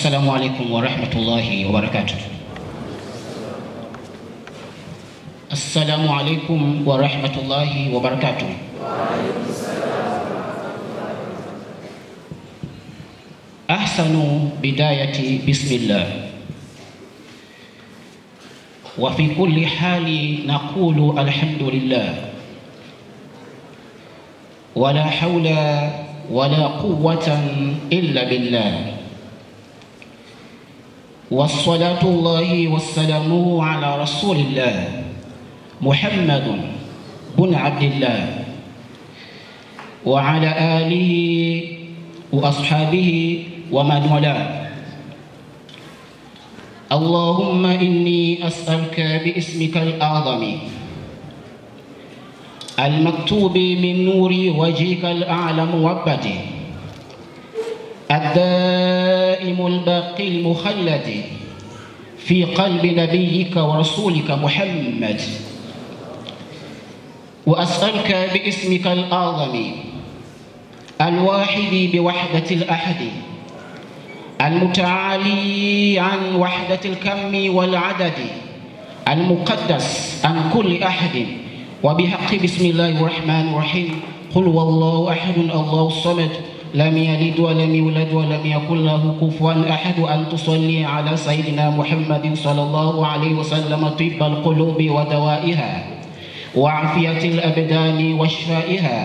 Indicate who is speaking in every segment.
Speaker 1: السلام عليكم ورحمة الله وبركاته. السلام عليكم ورحمة الله وبركاته. أحسن بداية بسم الله، وفي كل حال نقول الحمد لله، ولا حول ولا قوة إلا بالله، والصلاة الله والسلام على رسول الله محمد بن عبد الله وعلى آله وأصحابه ومن والاه. اللهم إني أسألك باسمك الأعظم المكتوب من نور وجهك الأعلى موبته الدائم الباقي المخلد في قلب نبيك ورسولك محمد، وأسألك باسمك الأعظم الواحد بوحدة الأحد المتعالي عن وحدة الكم والعدد المقدس عن كل أحد، وبحق بسم الله الرحمن الرحيم قل هو الله أحد الله الصمد لم يلد ولم يولد ولم يكن له كفوا أحد، أن تصلي على سيدنا محمد صلى الله عليه وسلم طب القلوب ودوائها وعافية الأبدان وشفائها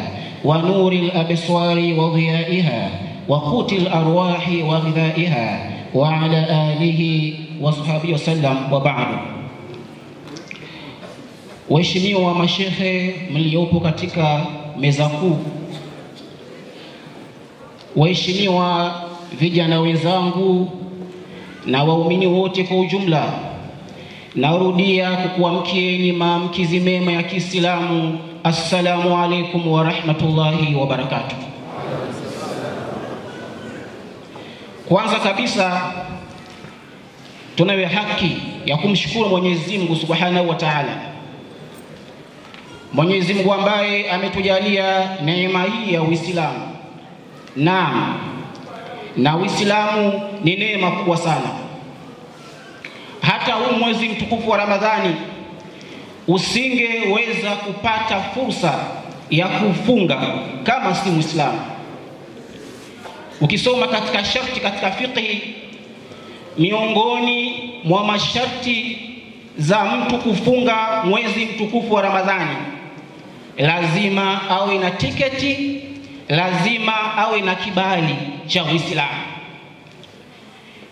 Speaker 1: ونور الأبصار وضيائها وقوت الأرواح وغذائها وعلى آله وصحبه وسلم. وبعد. Waheshimiwa mashehe mliopo katika meza kuu, waheshimiwa vijana wenzangu na waumini wote kwa ujumla, narudia kukuamkieni maamkizi mema ya Kiislamu. Assalamu alaikum wa rahmatullahi wa barakatuh. Kwanza kabisa tunayo haki ya kumshukuru Mwenyezi Mungu Subhanahu wa Ta'ala, Mwenyezi Mungu ambaye ametujalia neema hii ya Uislamu. Naam, na Uislamu ni neema kubwa sana. Hata huu mwezi mtukufu wa Ramadhani usingeweza kupata fursa ya kufunga kama si Muislamu. Ukisoma katika sharti katika fiqh, miongoni mwa masharti za mtu kufunga mwezi mtukufu wa Ramadhani, lazima awe na tiketi, lazima awe na kibali cha Uislamu.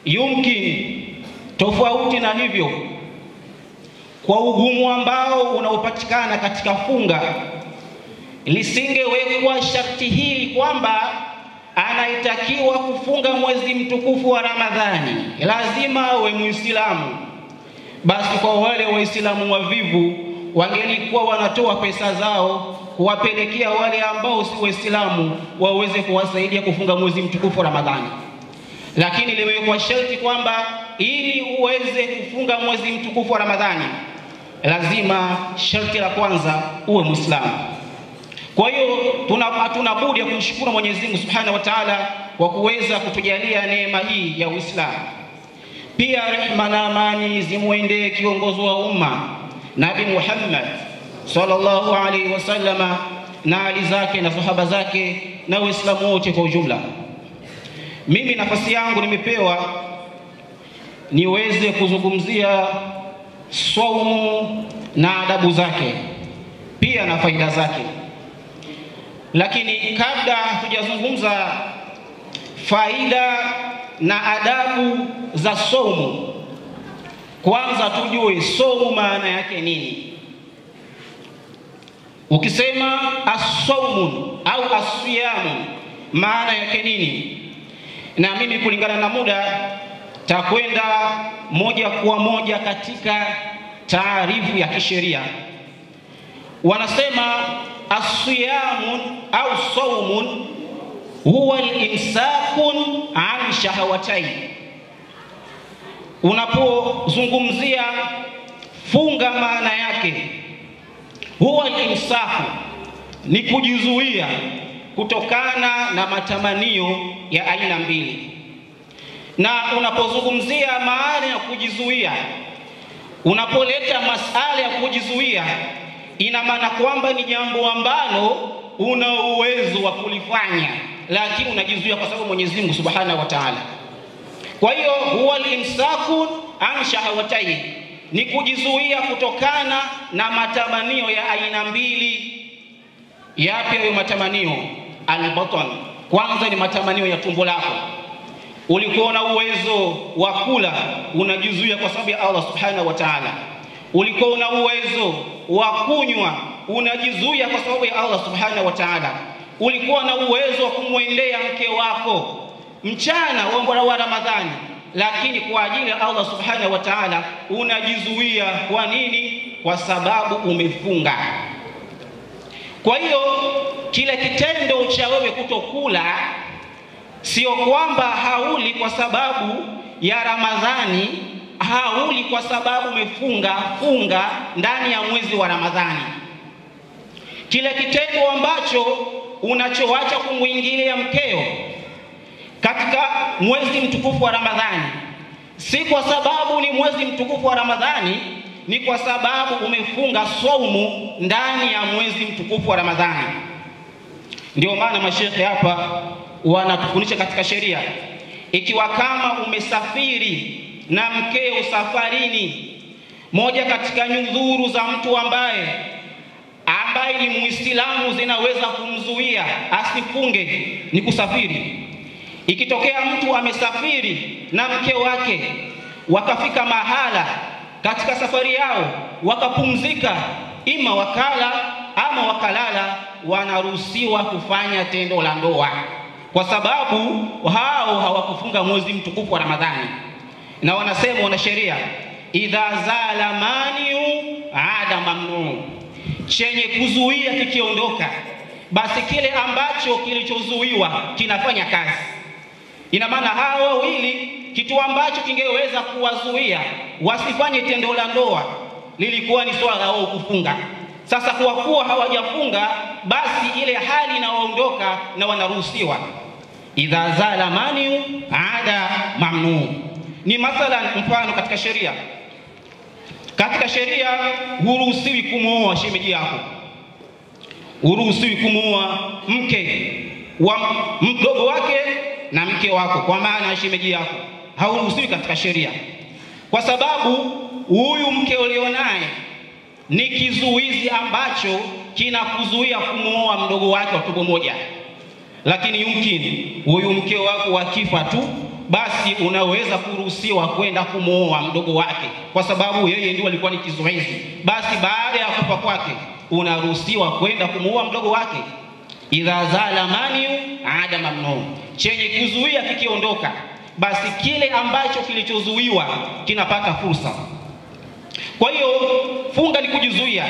Speaker 1: Yumkin tofauti na hivyo, kwa ugumu ambao unaopatikana katika funga, lisingewekwa sharti hili kwamba anaitakiwa kufunga mwezi mtukufu wa Ramadhani lazima awe Muislamu, basi kwa wale Waislamu wavivu wangelikuwa wanatoa pesa zao kuwapelekea wale ambao si Waislamu waweze kuwasaidia kufunga mwezi mtukufu wa Ramadhani. Lakini limewekwa sharti kwamba ili uweze kufunga mwezi mtukufu wa Ramadhani lazima sharti la kwanza uwe Muislamu. Kwa hiyo hatuna budi ya kumshukuru Mwenyezi Mungu Subhanahu wa Ta'ala kwa kuweza kutujalia neema hii ya Uislamu. Pia rehema na amani zimuendee kiongozi wa umma Nabii Muhammad sallallahu alaihi wasallama na ali zake na sahaba zake na Waislamu wote kwa ujumla. Mimi nafasi yangu nimepewa niweze kuzungumzia saumu na adabu zake, pia na faida zake. Lakini kabla hatujazungumza faida na adabu za saumu, kwanza tujue saumu maana yake nini. Ukisema as-saumu au as-siyamu maana yake nini? Na mimi kulingana na muda takwenda moja kwa moja katika taarifu ya kisheria. Wanasema as-siyamu au saumun huwa al-imsakun an shahawatayn. Unapozungumzia funga maana yake huwa al-imsaku ni kujizuia kutokana na matamanio ya aina mbili. Na unapozungumzia maana ya kujizuia, unapoleta masala ya kujizuia, ina maana kwamba ni jambo ambalo una uwezo wa kulifanya, lakini unajizuia kwa sababu Mwenyezi Mungu Subhanahu wa Ta'ala. Kwa hiyo huwa al-imsaku an shahawatayn, ni kujizuia kutokana na matamanio ya aina mbili. Yapi hayo matamanio? Al-batan, kwanza ni matamanio ya tumbo lako. Ulikuwa na uwezo wa kula, unajizuia kwa sababu ya Allah Subhanahu wa Ta'ala. Ulikuwa na uwezo wa kunywa, unajizuia kwa sababu ya Allah Subhanahu wa Ta'ala. Ulikuwa na uwezo wa kumwendea mke wako mchana wa Ramadhani, lakini kwa ajili ya Allah Subhanahu wa Ta'ala unajizuia. Kwa nini? Kwa sababu umefunga. Kwa hiyo kile kitendo cha wewe kutokula sio kwamba hauli kwa sababu ya Ramadhani, hauli kwa sababu umefunga ndani ya mwezi wa Ramadhani. Kile kitendo ambacho unachoacha kumuingilia mkeo katika mwezi mtukufu wa Ramadhani, si kwa sababu ni mwezi mtukufu wa Ramadhani, ni kwa sababu umefunga saumu ndani ya mwezi mtukufu wa Ramadhani. Ndio maana mashekhe hapa wanatufundisha katika sheria, ikiwa kama umesafiri na mkeo safarini, moja katika nyudhuru za mtu ambaye ni Muislamu zinaweza kumzuia asifunge ni kusafiri. Ikitokea mtu amesafiri na mke wake, wakafika mahala katika safari yao wakapumzika, ima wakala ama wakalala, wanaruhusiwa kufanya tendo la ndoa kwa sababu hao hawakufunga mwezi mtukufu wa Ramadhani. Na wanasema wana sheria, idha zala maniu ada mamnu, chenye kuzuia kikiondoka, basi kile ambacho kilichozuiwa kinafanya kazi. Ina maana hao wawili, kitu ambacho kingeweza kuwazuia wasifanye tendo la ndoa lilikuwa ni swala wao kufunga. Sasa kwa kuwa hawajafunga, basi ile hali inaondoka na wanaruhusiwa. Idha zala maniu ada mamnu. Ni mathalan mfano katika sheria. Katika sheria huruhusiwi kumuoa shemeji yako. Huruhusiwi kumuoa mke wa mdogo wake na mke wako, kwa maana shemeji yako. Hauruhusiwi katika sheria. Kwa sababu huyu mke ulionaye ni kizuizi ambacho kinakuzuia kumuoa mdogo wake wa tumbo moja. Lakini yumkini huyu mke wako akifa tu, basi unaweza kuruhusiwa kwenda kumuoa mdogo wake kwa sababu yeye ndio alikuwa ni kizuizi. Basi baada ya kufa kwake unaruhusiwa kwenda kumuoa mdogo wake. Idha zala maniu ada mamnu, chenye kuzuia kikiondoka, basi kile ambacho kilichozuiwa kinapata fursa. Kwa hiyo funga ni kujizuia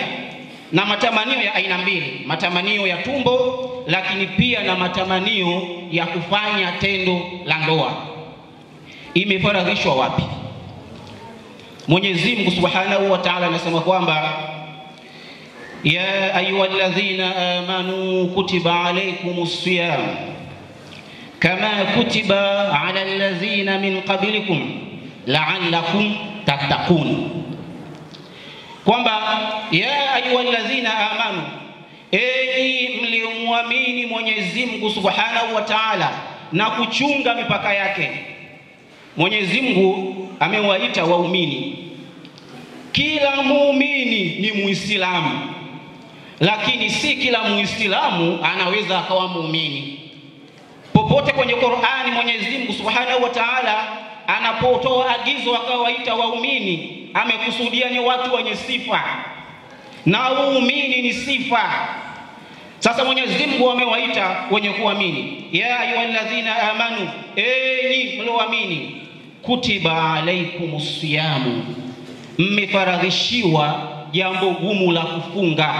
Speaker 1: na matamanio ya aina mbili, matamanio ya tumbo lakini pia na matamanio ya kufanya tendo la ndoa. Imefaradhishwa wapi? Mwenyezi Mungu Subhanahu wa Ta'ala anasema kwamba ya ayyuhalladhina amanu kutiba alaykumus siyam kama kutiba ala alladhina min qablikum la'allakum tattaqun. Kwamba ya ayyuhalladhina amanu, enyi mliomwamini Mwenyezi Mungu Subhanahu wa Ta'ala na kuchunga mipaka yake. Mwenyezi Mungu amewaita waumini. Kila muumini ni Muislamu, lakini si kila Muislamu anaweza akawa muumini. Popote kwenye Qur'ani Mwenyezi Mungu Subhanahu wa Ta'ala anapotoa agizo akawaita waumini, amekusudia ni watu wenye sifa, na uumini ni sifa. Sasa Mwenyezi Mungu amewaita wenye kuamini, ya ayyuhalladhina amanu, enyi mlioamini, kutiba alaykumus siyamu, mmefaradhishiwa jambo gumu la kufunga.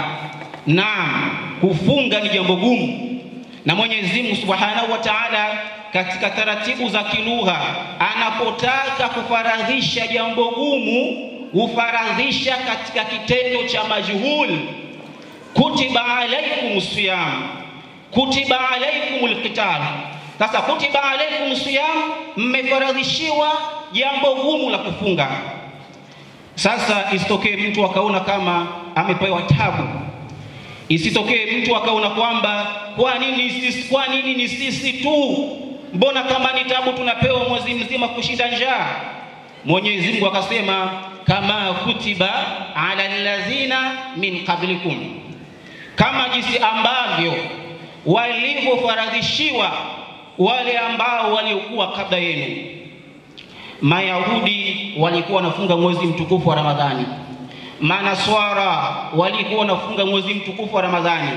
Speaker 1: Naam, kufunga ni jambo gumu, na Mwenyezi Mungu Subhanahu wa Ta'ala katika taratibu za kilugha anapotaka kufaradhisha jambo gumu hufaradhisha katika kitendo cha majhul. Kutiba alaykumus siyam, kutiba alaykumul qital, Sasa kutiba alaikum siyam, mmefaradhishiwa jambo gumu la kufunga. Sasa isitokee mtu akaona kama amepewa tabu, isitokee mtu akaona kwamba kwa nini ni sisi tu, mbona kama ni tabu tunapewa mwezi mzima kushinda njaa. Mwenyezi Mungu akasema kama kutiba ala allazina min qablikum, kama jinsi ambavyo walivyofaradhishiwa wale ambao waliokuwa kabla yenu. Mayahudi walikuwa wanafunga mwezi mtukufu wa Ramadhani, Manaswara walikuwa wanafunga mwezi mtukufu wa Ramadhani.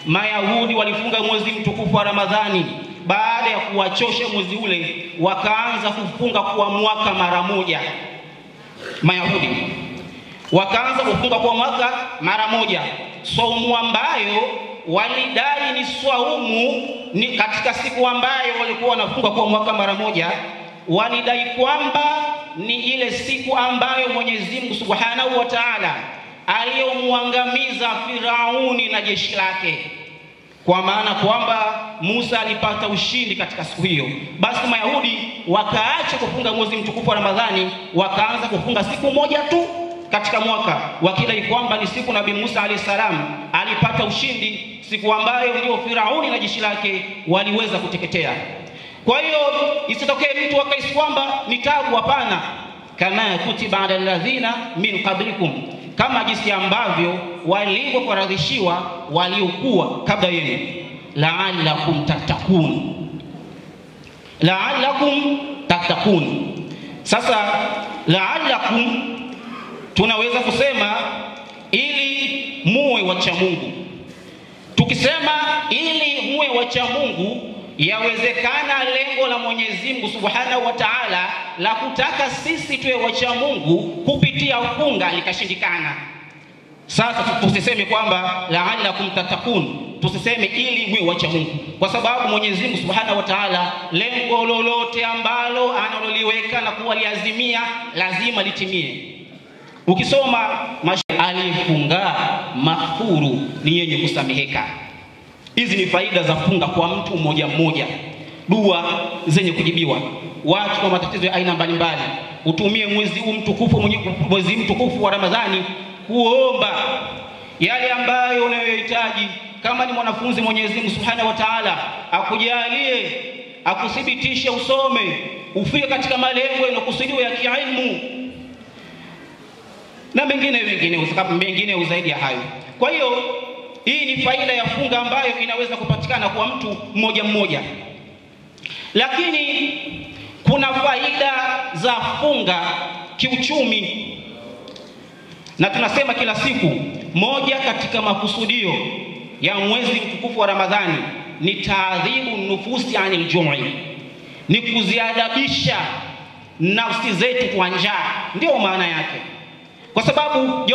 Speaker 1: Mayahudi walifunga mwezi mtukufu wa Ramadhani, baada ya kuwachosha mwezi ule wakaanza kufunga kwa mwaka mara moja. Mayahudi wakaanza kufunga kwa mwaka mara moja, saumu ambayo walidai ni saumu ni katika siku ambayo walikuwa wanafunga kwa mwaka mara moja, walidai kwamba ni ile siku ambayo Mwenyezi Mungu Subhanahu wa Ta'ala aliyomwangamiza Firauni na jeshi lake, kwa maana kwamba Musa alipata ushindi katika siku hiyo. Basi Mayahudi wakaacha kufunga mwezi mtukufu wa Ramadhani, wakaanza kufunga siku moja tu katika mwaka, wakidai kwamba ni siku Nabii Musa alayhisalam alipata ushindi, siku ambayo ndio Firauni na jeshi lake waliweza kuteketea. Kwa hiyo isitokee mtu akahisi kwamba ni tabu. Hapana, kama kutiba ala alladhina min qablikum, kama jinsi ambavyo walivyofaradhishiwa waliokuwa kabla yenu, la'allakum tattaqun, la'allakum tattaqun. Sasa la'allakum tunaweza kusema ili muwe wacha Mungu. Tukisema ili muwe wacha Mungu, yawezekana lengo la Mwenyezi Mungu Subhanahu wa Ta'ala la kutaka sisi tuwe wacha Mungu kupitia funga likashindikana. Sasa tusiseme kwamba la'allakum tattaqun, tusiseme ili muwe wacha Mungu, kwa sababu Mwenyezi Mungu Subhanahu wa Ta'ala lengo lolote ambalo analoliweka na kuwaliazimia lazima litimie. Ukisoma alifunga maghfuru ni yenye kusameheka. Hizi ni faida za funga kwa mtu mmoja mmoja, dua zenye kujibiwa. Watu kwa matatizo ya aina mbalimbali utumie mwezi mtukufu wa Ramadhani kuomba yale ambayo unayohitaji. Kama ni mwanafunzi, Mwenyezi Mungu Subhanahu wa Ta'ala akujalie, akuthibitishe usome, ufike katika malengo yanayokusudiwa ya kielimu na mengine zaidi ya hayo. Kwa hiyo hii ni faida ya funga ambayo inaweza kupatikana kwa mtu mmoja mmoja. Lakini kuna faida za funga kiuchumi, na tunasema kila siku moja katika makusudio ya mwezi mtukufu wa Ramadhani ni taadhibu nufusi anil jum'i, ni kuziadabisha nafsi zetu kwa njaa. Ndio maana yake, kwa sababu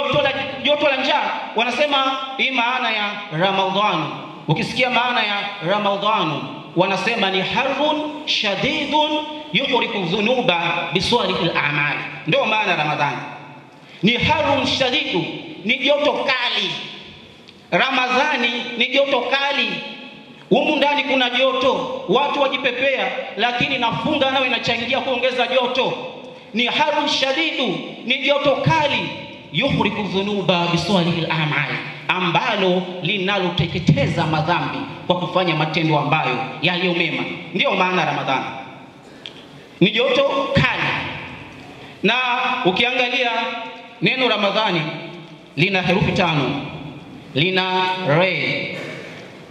Speaker 1: joto la njaa wanasema hii maana ya Ramadhani. Ukisikia maana ya Ramadhani wanasema ni harun shadidun yuhriku dhunuba bisalihil a'mal. Ndio maana Ramadhani ni harun shadidu, ni joto kali. Ramadhani ni joto kali, humu ndani kuna joto, watu wajipepea, lakini nafunga nayo inachangia kuongeza joto. Ni harun shadidu, ni joto kali, yuhriku dhunuba bisalihil a'mal, ambalo linaloteketeza madhambi kwa kufanya matendo ambayo yaliyo mema. Ndio maana Ramadhani ni joto kali. Na ukiangalia neno Ramadhani lina herufi 5, lina re,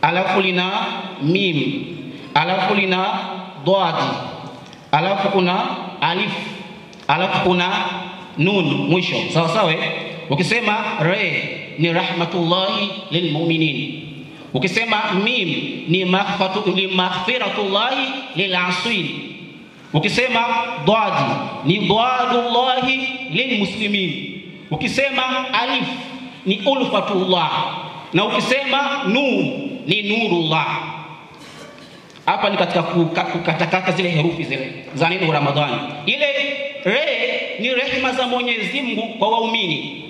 Speaker 1: alafu lina mim, alafu lina dwadi, alafu kuna alif, alafu kuna nun mwisho. Sawa sawa. Ukisema re ni rahmatullahi lilmu'minin, ukisema mim ni maghfiratullahi lilasin, ukisema dwadi ni dwadullahi lilmuslimin, ukisema alif ni ulfatullah, na ukisema nun ni nurullah. Hapa ni katika kukatakata zile herufi zile za neno Ramadhani. Ile re ni rehema za Mwenyezi Mungu kwa waumini,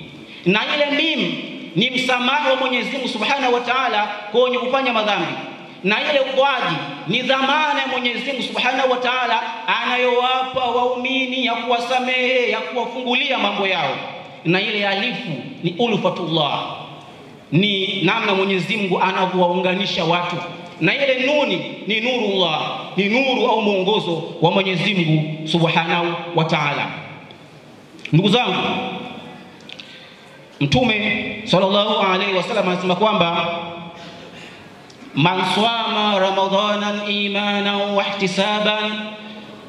Speaker 1: na ile mim ni msamaha wa Mwenyezi Mungu Subhanahu wa Ta'ala kwa wenye kufanya madhambi. na ile utoaji ni dhamana ya Mwenyezi Mungu Subhanahu wa Ta'ala anayowapa waumini ya kuwasamehe, ya kuwafungulia mambo yao. Na ile alifu ni ulfatullah, ni namna Mwenyezi Mungu anavyowaunganisha watu, na ile nuni ni nurullah, ni nuru au mwongozo wa Mwenyezi Mungu Subhanahu wa Ta'ala. Ndugu zangu, Mtume sallallahu alaihi wasallam anasema kwamba man swama ramadanan imanan wa ihtisaban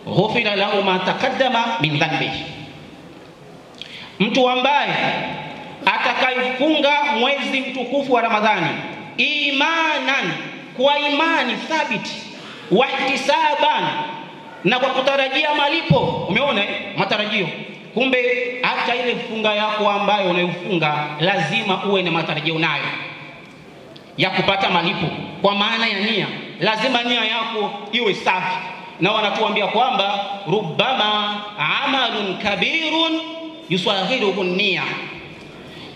Speaker 1: ghufira lahu ma taqaddama min dhanbihi, mtu ambaye atakayefunga mwezi mtukufu wa Ramadhani imanan, kwa imani thabiti, wa ihtisaban, na kwa kutarajia malipo. Umeona matarajio? Kumbe hata ile funga yako ambayo unayofunga lazima uwe na matarajio nayo ya kupata malipo, kwa maana ya nia. Lazima nia yako iwe safi. Na wanatuambia kwamba rubbama amalun kabirun yusaghiruhu nia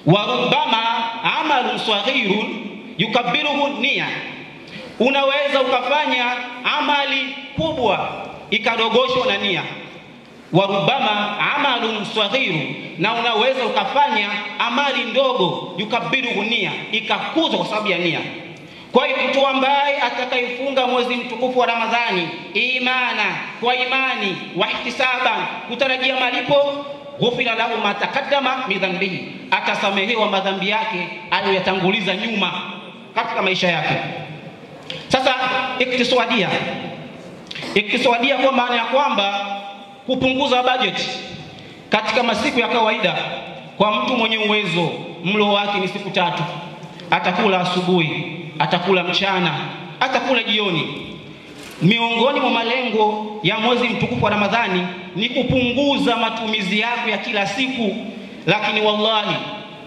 Speaker 1: wa rubbama amalun saghirun yukabbiruhu nia. Unaweza ukafanya amali kubwa ikadogoshwa na nia, wa rubbama amalun saghiru, na unaweza ukafanya amali ndogo yukabbiruhu nia, ikakuzwa kwa sababu ya nia. Kwa hiyo mtu ambaye atakayefunga mwezi mtukufu wa Ramadhani imana, kwa imani, wa ihtisaban, kutarajia malipo, ghufira lahu ma taqaddama min dhanbihi, atasamehewa madhambi yake aliyoyatanguliza nyuma katika maisha yake. Sasa iktiswadia kwa maana ya kwamba kupunguza budget katika masiku ya kawaida. Kwa mtu mwenye uwezo, mlo wake ni siku 3, atakula asubuhi, atakula mchana, atakula jioni. Miongoni mwa malengo ya mwezi mtukufu wa Ramadhani ni kupunguza matumizi yako ya kila siku. Lakini wallahi,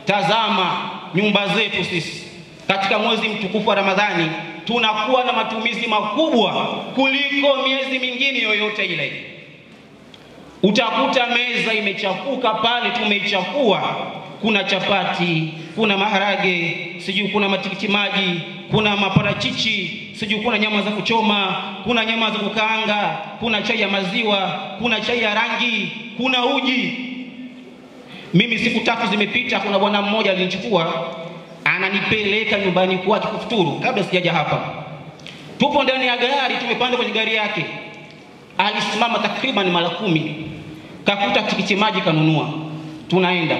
Speaker 1: tazama nyumba zetu sisi katika mwezi mtukufu wa Ramadhani tunakuwa na matumizi makubwa kuliko miezi mingine yoyote ile. Utakuta meza imechafuka pale, tumeichafua. Kuna chapati, kuna maharage, sijui kuna matikiti maji, kuna maparachichi, sijui kuna nyama za kuchoma, kuna nyama za kukaanga, kuna chai ya maziwa, kuna chai ya rangi, kuna uji. Mimi siku 3 zimepita, kuna bwana mmoja alinichukua ananipeleka nyumbani kwake kufuturu. Kabla sijaja hapa, tupo ndani ya gari, tumepanda kwenye gari yake, alisimama takriban mara 10, kakuta tikiti maji kanunua, tunaenda.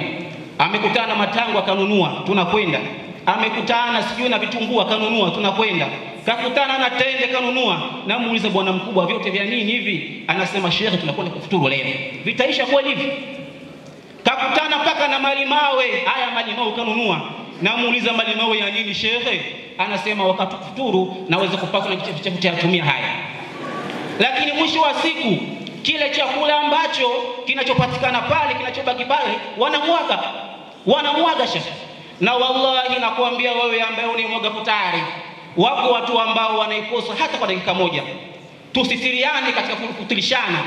Speaker 1: Amekutana matango akanunua, tunakwenda. Amekutana sijui na vitunguu akanunua, tunakwenda. Kakutana na tende kanunua. Namuuliza, bwana mkubwa, vyote vya nini hivi? Anasema, shehe, tunakwenda kufuturu leo. Vitaisha kweli hivi? Kakutana paka na malimawe, haya malimawe kanunua. Namuuliza, malimawe ya nini shehe? Anasema, wakati kufuturu naweza kupaka na kichefuchefu cha tumia haya. Lakini mwisho wa siku kile chakula ambacho kinachopatikana pale, kinachobaki pale, wanamwaga shehe. Na wallahi nakuambia wewe ambaye unimwaga futari, wako watu ambao wanaikosa hata kwa dakika moja. Tusitiriane katika kutilishana.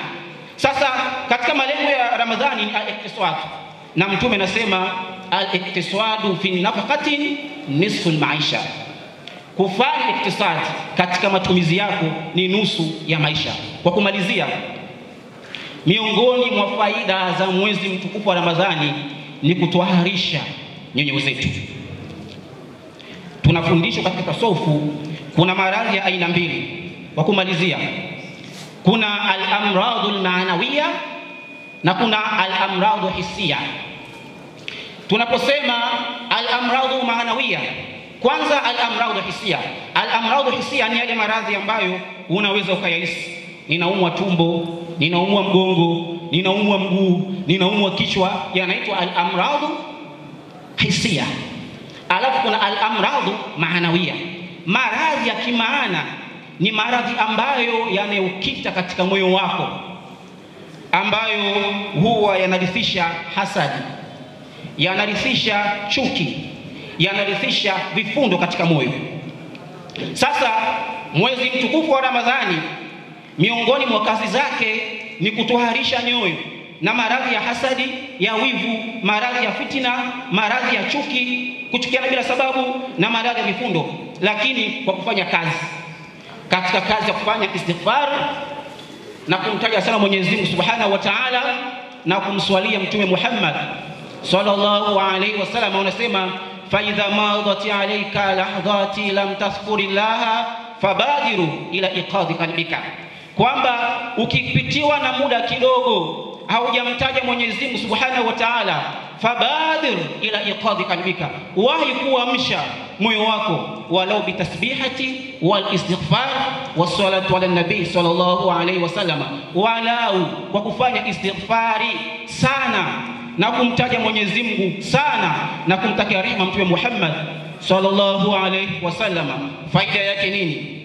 Speaker 1: Sasa katika malengo ya Ramadhani ni al-iktisad, na Mtume anasema al-iktisadu fi nafaqatin nisful maisha. Kufanya iktisad katika matumizi yako ni nusu ya maisha. Kwa kumalizia, miongoni mwa faida za mwezi mtukufu wa Ramadhani ni kutuharisha nyoyo zetu. Tunafundishwa katika tasawufu kuna maradhi ya aina 2. Kwa kumalizia, kuna al-amradul ma'nawiyya na kuna al-amradul hissiyya. Tunaposema al-amradul ma'nawiyya, kwanza al-amradul hissiyya. Al-amradul hissiyya ni yale maradhi ambayo unaweza ukayahisi. Ninaumwa tumbo, ninaumwa mgongo, ninaumwa mguu, ninaumwa kichwa, yanaitwa al-amradu hisia. Alafu kuna al-amradu maanawia. Maradhi ya kimaana ni maradhi ambayo yanayoukita katika moyo wako, ambayo huwa yanarithisha hasadi, yanarithisha chuki, yanarithisha vifundo katika moyo. Sasa mwezi mtukufu wa Ramadhani, miongoni mwa kazi zake ni kutoharisha nyoyo na maradhi ya hasadi, ya wivu, maradhi ya fitina, maradhi ya chuki, kuchukiana bila sababu, na maradhi ya vifundo, lakini kwa kufanya kazi. katika kazi ya kufanya istighfar na kumtaja sana Mwenyezi Mungu Subhanahu wa Ta'ala na kumswalia Mtume Muhammad sallallahu alaihi wasallam. Unasema fa idha madati alayka lahdati lam tadhkurillaha fabadiru ila iqadhi qalbika, kwamba ukipitiwa na muda kidogo haujamtaja Mwenyezi Mungu Subhanahu wa Ta'ala, fabadir ila iqadhi qalbika, wahi kuamsha moyo wako, walau bitasbihati wal istighfar was salatu ala nabii sallallahu alaihi wasallam, walau kwa kufanya istighfari sana na kumtaja Mwenyezi Mungu sana na kumtakia rehema Mtume Muhammad sallallahu alaihi wasallam. Faida yake nini?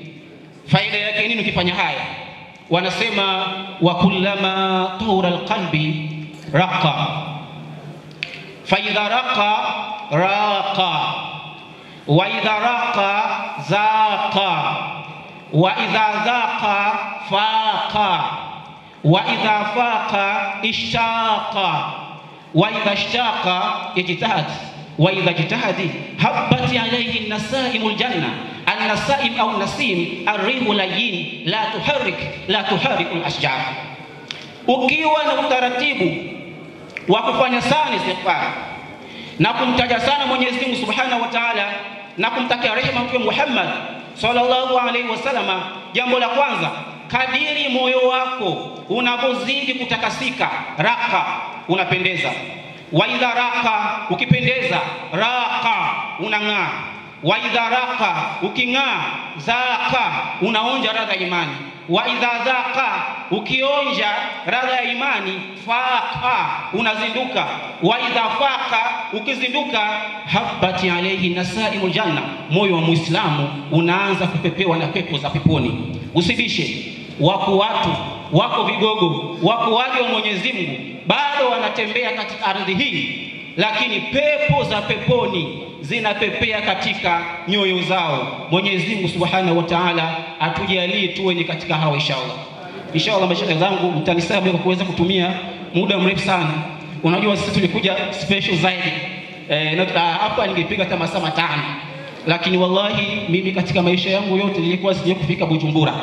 Speaker 1: Faida yake nini ukifanya haya? Wanasema wa kullama tawra alqalbi raqa, fa idha raqa wa idha raqa zaqa wa idha zaqa faqa wa idha faqa ishtaqa wa idha ishtaqa ijtahad wa idha ijtahadi habbat alayhi an-nasaimul janna. An-nasaim au nasim ar-rihu layyin la tuharrik al-ashjar. Ukiwa na utaratibu wa kufanya sana istighfar na kumtaja sana Mwenyezi Mungu Subhanahu wa Ta'ala na kumtakia rehema Mtume Muhammad sallallahu alaihi wasallam, jambo la kwanza, kadiri moyo wako unapozidi kutakasika, raqa, unapendeza. Wa idha raqa, ukipendeza, raqa, unang'aa. Wa idha raqa, uking'aa, zaqa, unaonja radha ya imani. Wa idha zaqa, ukionja radha ya imani, faqa, unazinduka. Wa idha faqa, ukizinduka, habbati alayhi nasaimul janna, moyo wa Muislamu unaanza kupepewa na pepo za peponi. Usibishe, wako vigogo, wako waja wa Mwenyezi Mungu bado wanatembea katika ardhi hii, lakini pepo za peponi zinapepea katika nyoyo zao. Mwenyezi Mungu Subhanahu wa Ta'ala atujalie tuwe ni katika hao inshallah. Inshallah mashaikh zangu, mtanisamehe kwa kuweza kutumia muda mrefu sana. Unajua sisi tulikuja special zaidi. Hapa ningepiga hata masaa 5. Lakini wallahi mimi katika maisha yangu yote nilikuwa sije kufika Bujumbura.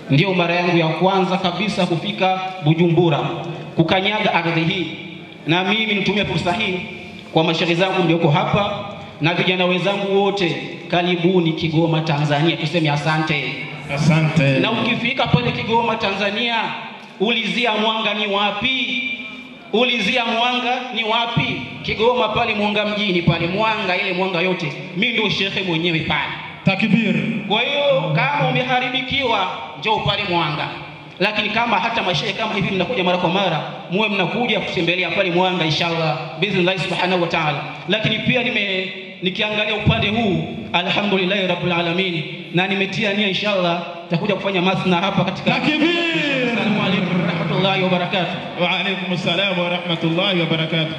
Speaker 1: Ndio mara yangu ya kwanza kabisa kufika Bujumbura, kukanyaga ardhi hii. Na mimi nitumia fursa hii kwa mashaikh zangu mlioko hapa na vijana wenzangu wote, karibuni Kigoma Tanzania, tuseme asante.
Speaker 2: Asante.
Speaker 1: Na ukifika pale Kigoma Tanzania, ulizia Mwanga ni wapi? Ulizia Mwanga ni wapi? Kigoma pale Mwanga mjini pale, Mwanga, ile Mwanga yote mimi ndio shekhe mwenyewe pale.
Speaker 2: Takbir.
Speaker 1: Kwa hiyo kama umeharibikiwa njoo pale Mwanga. Lakini kama hata mashehe kama hivi mnakuja mara kwa mara, muwe mnakuja kutembelea pale Mwanga inshallah bi'idhnillah Subhanahu wa Ta'ala. Lakini pia nikiangalia upande huu, alhamdulillah rabbil alamin, na nimetia nia inshallah takuja kufanya mathna hapa katika.
Speaker 2: Takbir.
Speaker 1: Assalamu alaykum wa rahmatullahi wa barakatuh.
Speaker 2: Wa alaykum assalam wa rahmatullahi wa barakatuh.